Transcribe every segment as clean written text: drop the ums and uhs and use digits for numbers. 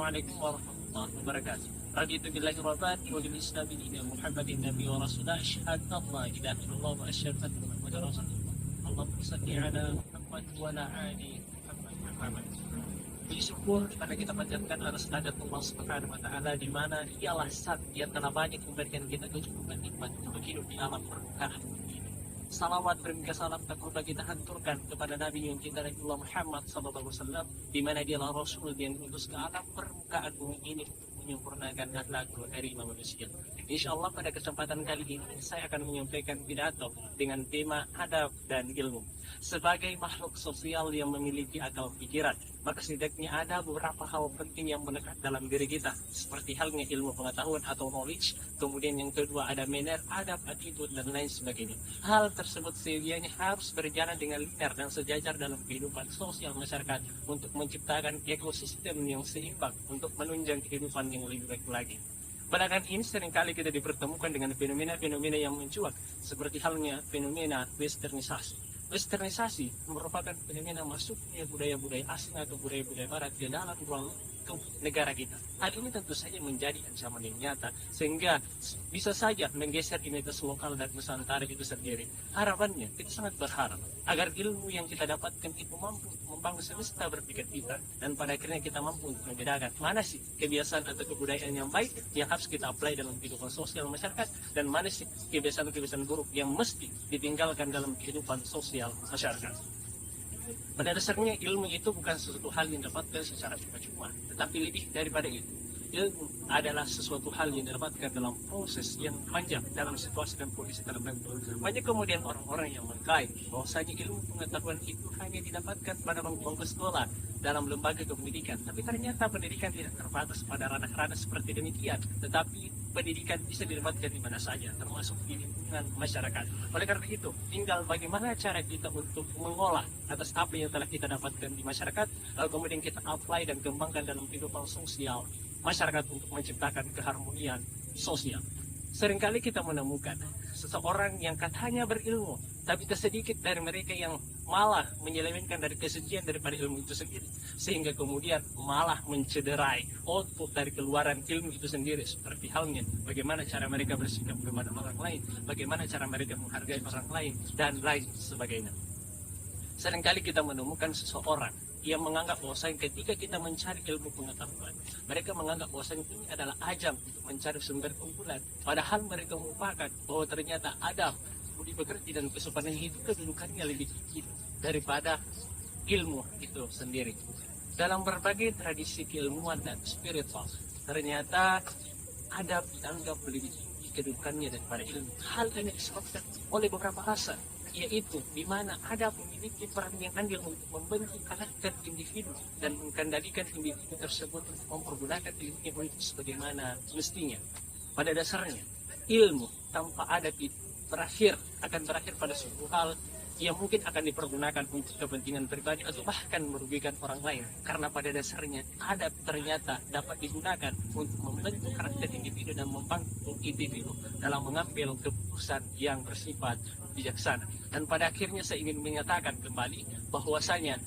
Assalamualaikum warahmatullahi wabarakatuh. Raditu billahi rabban wa bil islam dinan Muhammadin nabi wa rasulah asyhadu an la ilaha illallah wa asyhadu anna muhammadar rasulullah. Allahumma shalli ala Muhammad wa ala ali Muhammad. Puji syukur karena kita panjatkan atas nadat Allah Subhanahu wa taala di mana dialah zat yang telah banyak memberikan kita kecukupan nikmat untuk hidup di alam permukaan ini. Salawat berminggu salam tak lupa kita hanturkan kepada Nabi yang kita Rasulullah Muhammad SAW, di mana dialah Rasul yang diutus ke alam permukaan bumi ini untuk menyempurnakan akhlak dari manusia. Insya Allah pada kesempatan kali ini saya akan menyampaikan pidato dengan tema adab dan ilmu. Sebagai makhluk sosial yang memiliki akal pikiran, maka setidaknya ada beberapa hal penting yang melekat dalam diri kita, seperti halnya ilmu pengetahuan atau knowledge. Kemudian yang kedua ada manner, adab, attitude, dan lain sebagainya. Hal tersebut sedianya harus berjalan dengan linear dan sejajar dalam kehidupan sosial masyarakat untuk menciptakan ekosistem yang seimbang untuk menunjang kehidupan yang lebih baik lagi. Belakangan ini seringkali kita dipertemukan dengan fenomena-fenomena yang mencuat, seperti halnya fenomena westernisasi. Westernisasi merupakan fenomena masuknya budaya-budaya asing atau budaya-budaya barat ke dalam ruang negara kita. Hal ini tentu saja menjadi ancaman yang nyata, sehingga bisa saja menggeser identitas lokal dan Nusantara itu sendiri. Harapannya, kita sangat berharap agar ilmu yang kita dapatkan itu mampu membangun semesta berpikir kita, dan pada akhirnya kita mampu untuk membedakan mana sih kebiasaan atau kebudayaan yang baik yang harus kita apply dalam kehidupan sosial masyarakat, dan mana sih kebiasaan-kebiasaan buruk yang mesti ditinggalkan dalam kehidupan sosial masyarakat. Pada dasarnya ilmu itu bukan sesuatu hal yang didapatkan secara cuma-cuma, tetapi lebih daripada itu. Ilmu adalah sesuatu hal yang didapatkan dalam proses yang panjang dalam situasi dan kondisi tertentu. Banyak kemudian orang-orang yang mengklaim bahwasanya ilmu pengetahuan itu hanya didapatkan pada bangku sekolah, dalam lembaga pendidikan. Tapi ternyata pendidikan tidak terbatas pada ranah-ranah seperti demikian, tetapi pendidikan bisa didapatkan di mana saja, termasuk di lingkungan masyarakat. Oleh karena itu, tinggal bagaimana cara kita untuk mengolah atas apa yang telah kita dapatkan di masyarakat, lalu kemudian kita apply dan kembangkan dalam kehidupan sosial masyarakat untuk menciptakan keharmonian sosial. Seringkali kita menemukan seseorang yang katanya berilmu, tapi sedikit dari mereka yang malah menyelewengkan dari kesucian daripada ilmu itu sendiri, sehingga kemudian malah mencederai output dari keluaran ilmu itu sendiri, seperti halnya bagaimana cara mereka bersikap kepada orang lain, bagaimana cara mereka menghargai orang lain, dan lain sebagainya. Seringkali kita menemukan seseorang yang menganggap bahwasanya ketika kita mencari ilmu pengetahuan, mereka menganggap bahwasanya ini adalah ajang untuk mencari sumber keunggulan, padahal mereka melupakan bahwa ternyata adab, budi pekerti, dan kesopanan hidup kedudukannya lebih tinggi daripada ilmu itu sendiri. Dalam berbagai tradisi keilmuan dan spiritual, ternyata adab dianggap lebih tinggi kedudukannya daripada ilmu. Hal ini disebabkan oleh beberapa alasan, yaitu di mana adab memiliki peran yang andil untuk membentuk karakter individu dan mengendalikan individu tersebut untuk mempergunakan ilmu itu sebagaimana mestinya. Pada dasarnya, ilmu tanpa adab itu akan berakhir pada suatu hal yang mungkin akan dipergunakan untuk kepentingan pribadi atau bahkan merugikan orang lain, karena pada dasarnya adab ternyata dapat digunakan untuk membentuk karakter individu dan membantu individu dalam mengambil keputusan yang bersifat bijaksana. Dan pada akhirnya saya ingin menyatakan kembali bahwasanya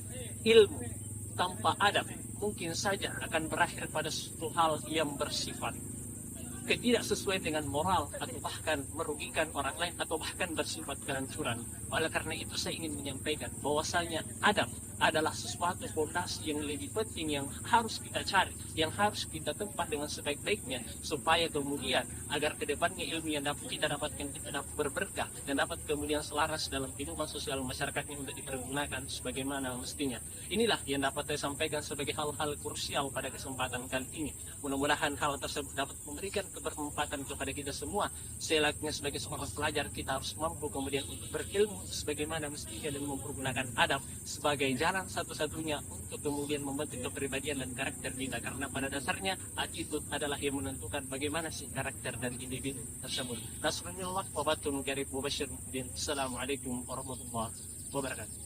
ilmu tanpa adab mungkin saja akan berakhir pada suatu hal yang bersifat tidak sesuai dengan moral, atau bahkan merugikan orang lain, atau bahkan bersifat kehancuran. Oleh karena itu saya ingin menyampaikan bahwasanya adab adalah sesuatu fondasi yang lebih penting yang harus kita cari, yang harus kita tempat dengan sebaik-baiknya, supaya kemudian agar kedepannya ilmu yang dapat kita dapatkan kita dapat berberkah dan dapat kemudian selaras dalam kehidupan sosial masyarakatnya untuk dipergunakan sebagaimana mestinya. Inilah yang dapat saya sampaikan sebagai hal-hal krusial pada kesempatan kali ini. Mudah-mudahan hal tersebut dapat memberikan kebermanfaatan kepada kita semua. Selayaknya sebagai seorang pelajar, kita harus mampu kemudian untuk berilmu sebagaimana mestinya dan mempergunakan adab sebagai jalan satu-satunya untuk kemudian membentuk kepribadian dan karakter kita, karena pada dasarnya attitude adalah yang menentukan bagaimana sih karakter dan individu tersebut. Nasrullah wa batun garib wa basyir. Assalamualaikum warahmatullahi wabarakatuh.